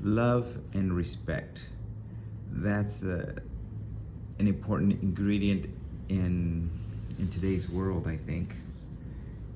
Love and respect. That's an important ingredient in today's world, I think.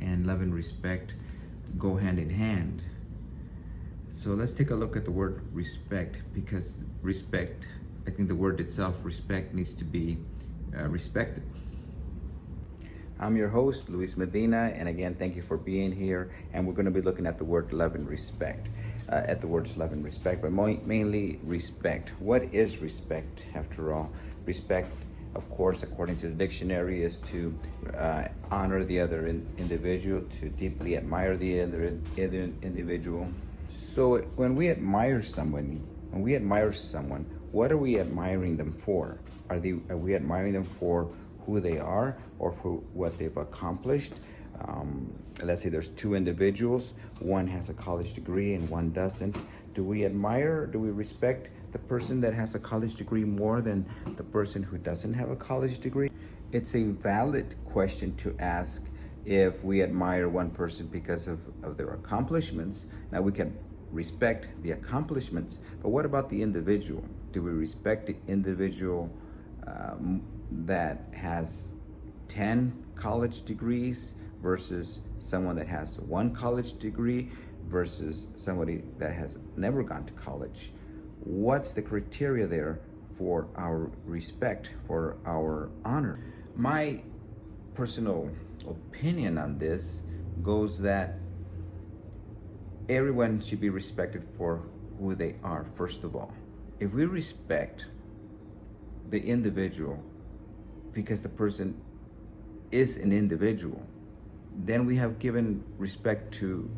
And love and respect go hand in hand. So let's take a look at the word respect, because respect, I think the word itself, respect, needs to be respected. I'm your host, Luis Medina, and again, thank you for being here. And we're going to be looking at the word love and respect, at the words love and respect, but mainly respect. What is respect, after all? Respect, of course, according to the dictionary, is to honor the other individual, to deeply admire the other individual. So when we admire someone, what are we admiring them for? Are we admiring them for who they are or for what they've accomplished? Let's say there's two individuals, one has a college degree and one doesn't. Do we respect the person that has a college degree more than the person who doesn't have a college degree? It's a valid question to ask if we admire one person because of their accomplishments. Now, we can respect the accomplishments, but what about the individual? Do we respect the individual that has 10 college degrees versus someone that has one college degree versus somebody that has never gone to college? What's the criteria there for our respect, for our honor? My personal opinion on this goes that everyone should be respected for who they are, first of all. If we respect the individual because the person is an individual, then we have given respect to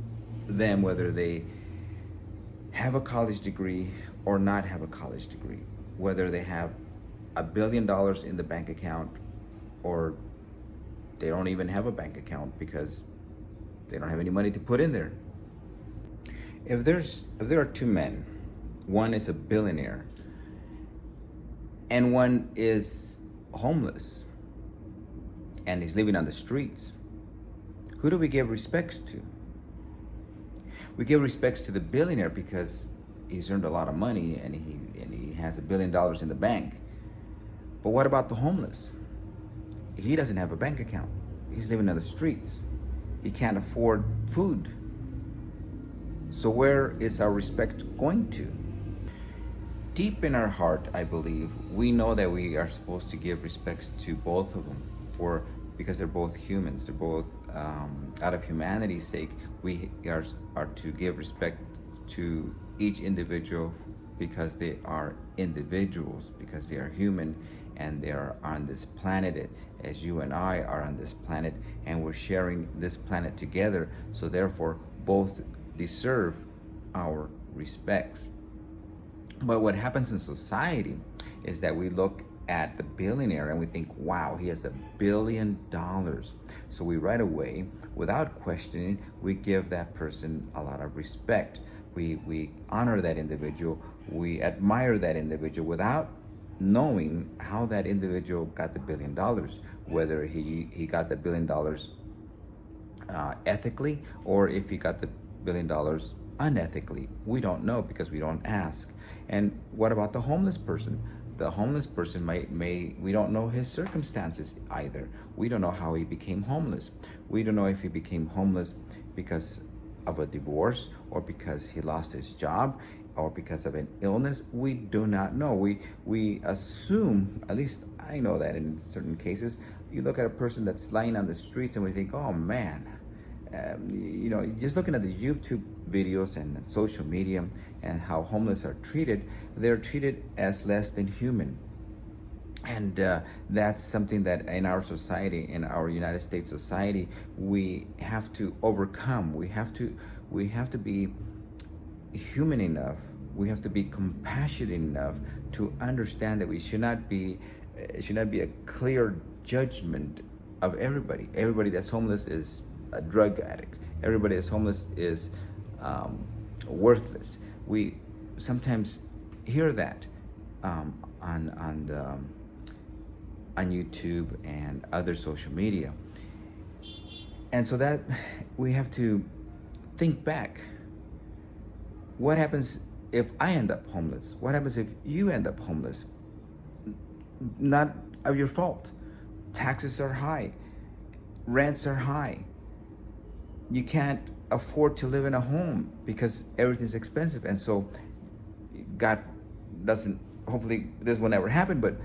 them whether they have a college degree or not have a college degree, whether they have $1 billion in the bank account or they don't even have a bank account because they don't have any money to put in there. If there are two men, one is a billionaire and one is homeless and he's living on the streets, who do we give respects to? We give respects to the billionaire because he's earned a lot of money and he has $1 billion in the bank. But what about the homeless? He doesn't have a bank account. He's living on the streets. He can't afford food. So where is our respect going to? Deep in our heart, I believe, we know that we are supposed to give respects to both of them because they're both humans. They're both, out of humanity's sake, we are to give respect to each individual because they are individuals, because they are human and they are on this planet as you and I are on this planet, and we're sharing this planet together. So therefore, both deserve our respects. But what happens in society is that we look at the billionaire and we think, wow, he has $1 billion. So we right away, without questioning, we give that person a lot of respect. We honor that individual. We admire that individual without knowing how that individual got the $1 billion, whether he got the $1 billion ethically or if he got the $1 billion unethically. We don't know because we don't ask. And what about the homeless person? The homeless person we don't know his circumstances either. We don't know how he became homeless. We don't know if he became homeless because of a divorce or because he lost his job or because of an illness. We do not know. We assume, at least I know that in certain cases, you look at a person that's lying on the streets and we think, oh man, just looking at the YouTube videos and social media and how homeless are treated, they're treated as less than human. And that's something that in our society, in our United States society, we have to overcome. We have to be human enough. We have to be compassionate enough to understand that we should not be a clear judgment of everybody. Everybody that's homeless is a drug addict. Everybody that's homeless is worthless. We sometimes hear that on YouTube and other social media, and so that we have to think back. What happens if I end up homeless? What happens if you end up homeless? Not of your fault. Taxes are high, rents are high. You can't afford to live in a home because everything's expensive. And so God doesn't, hopefully this will never happen, but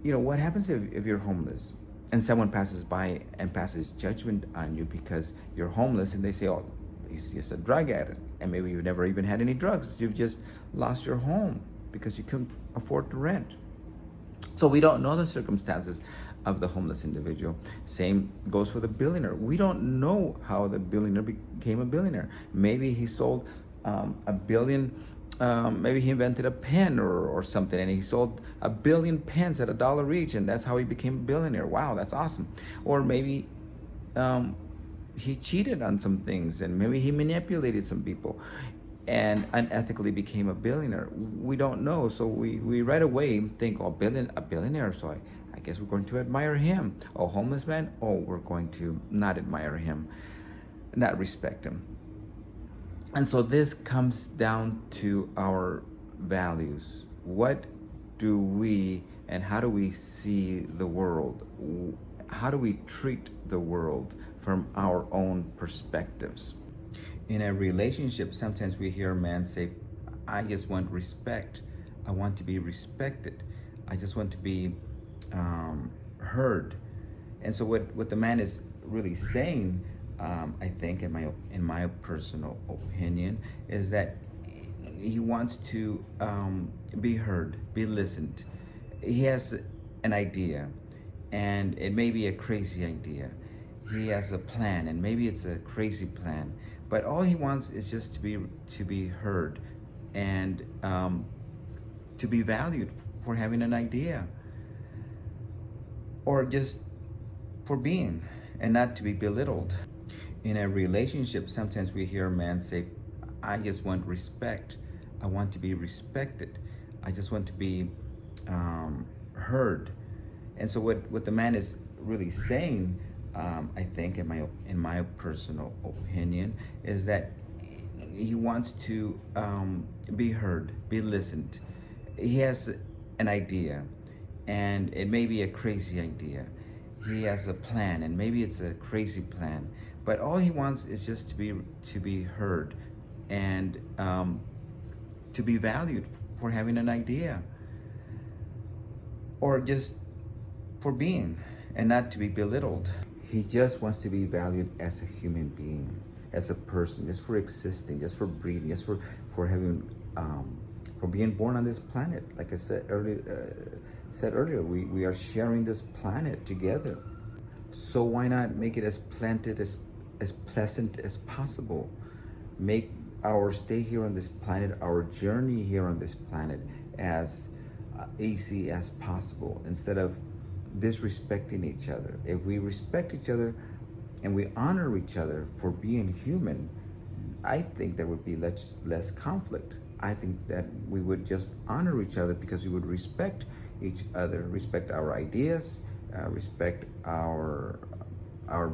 what happens if you're homeless and someone passes by and passes judgment on you because you're homeless, and they say, oh, he's just a drug addict, and maybe you've never even had any drugs. You've just lost your home because you couldn't afford to rent. So we don't know the circumstances of the homeless individual. Same goes for the billionaire. We don't know how the billionaire became a billionaire. Maybe he sold a billion, maybe he invented a pen or something, and he sold 1 billion pens at $1 each, and that's how he became a billionaire. Wow, that's awesome. Or maybe he cheated on some things, and maybe he manipulated some people and unethically became a billionaire. We don't know, so we right away think, oh, a billionaire, so I guess we're going to admire him. Oh, homeless man, oh, we're going to not admire him, not respect him. And so this comes down to our values. What do we and how do we see the world? How do we treat the world from our own perspectives? In a relationship, sometimes we hear a man say, I just want respect. I want to be respected. I just want to be heard. And so what the man is really saying, I think, in my personal opinion, is that he wants to be heard, be listened. He has an idea, and it may be a crazy idea. He has a plan, and maybe it's a crazy plan, but all he wants is just to be heard and to be valued for having an idea, or just for being, and not to be belittled. In a relationship, sometimes we hear a man say, I just want respect. I want to be respected. I just want to be heard. And so what the man is really saying, I think, in my personal opinion, is that he wants to be heard, be listened. He has an idea, and it may be a crazy idea. He has a plan, and maybe it's a crazy plan, but all he wants is just to be heard and to be valued for having an idea, or just for being, and not to be belittled. He just wants to be valued as a human being, as a person, just for existing, just for breathing, just for having, for being born on this planet. Like I said earlier, we are sharing this planet together. So why not make it as pleasant as possible? Make our stay here on this planet, our journey here on this planet, as easy as possible, instead of disrespecting each other. If we respect each other and we honor each other for being human, I think there would be less conflict. I think that we would just honor each other because we would respect each other, respect our ideas, respect our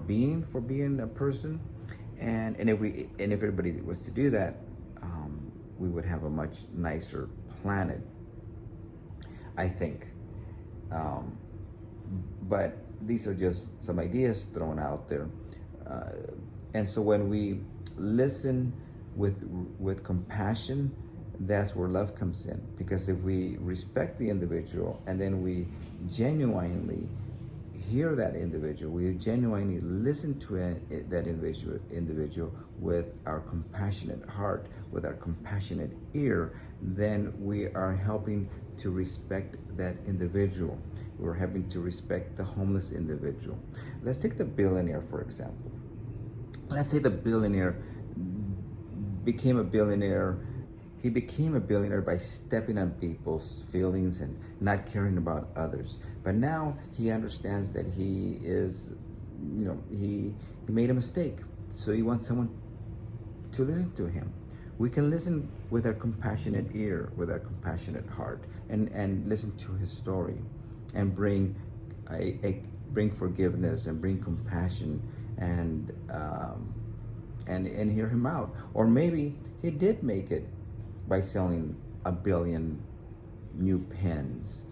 being for being a person, and if everybody was to do that, we would have a much nicer planet, I think. But these are just some ideas thrown out there, and so when we listen with compassion, that's where love comes in. Because if we respect the individual and then we genuinely hear that individual, we genuinely listen to that individual with our compassionate heart, with our compassionate ear, then we are helping to respect that individual. We're helping to respect the homeless individual. Let's take the billionaire, for example. Let's say the billionaire became a billionaire. He became a billionaire by stepping on people's feelings and not caring about others. But now he understands that he is, he made a mistake. So he wants someone to listen to him. We can listen with our compassionate ear, with our compassionate heart, and listen to his story, and bring forgiveness and bring compassion, and hear him out. Or maybe he did make it, by selling 1 billion new pens.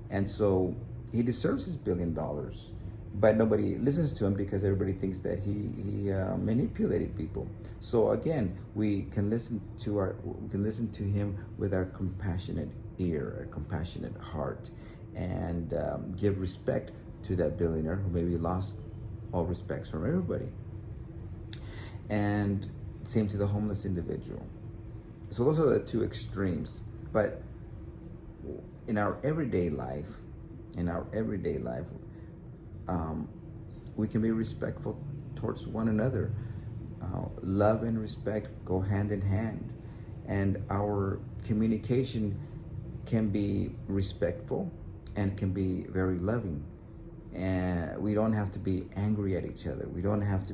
And so he deserves his $1 billion, but nobody listens to him because everybody thinks that he manipulated people. So again, we can listen to him with our compassionate ear, a compassionate heart, and give respect to that billionaire who maybe lost all respects from everybody. And same to the homeless individual. So those are the two extremes. But in our everyday life, we can be respectful towards one another. Love and respect go hand in hand, and our communication can be respectful and can be very loving. And we don't have to be angry at each other. We don't have to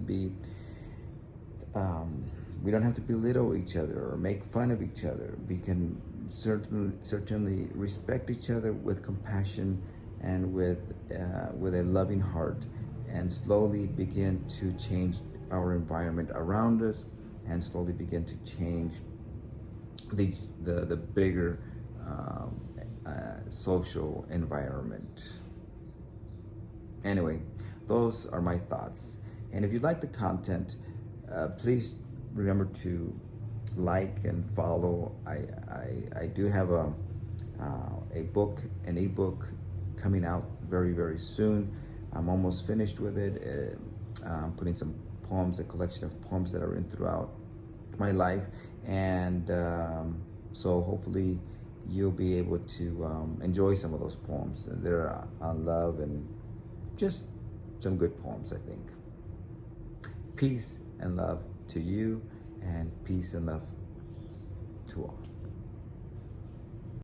belittle each other or make fun of each other. We can certainly respect each other with compassion and with a loving heart, and slowly begin to change our environment around us, and slowly begin to change the bigger social environment. Anyway, those are my thoughts. And if you like the content, please remember to like and follow. I do have an ebook coming out very, very soon. I'm almost finished with it. I'm putting some poems, a collection of poems that are written throughout my life, and so hopefully you'll be able to enjoy some of those poems. They're on love and just some good poems, I think. Peace and love to you, and peace and love to all.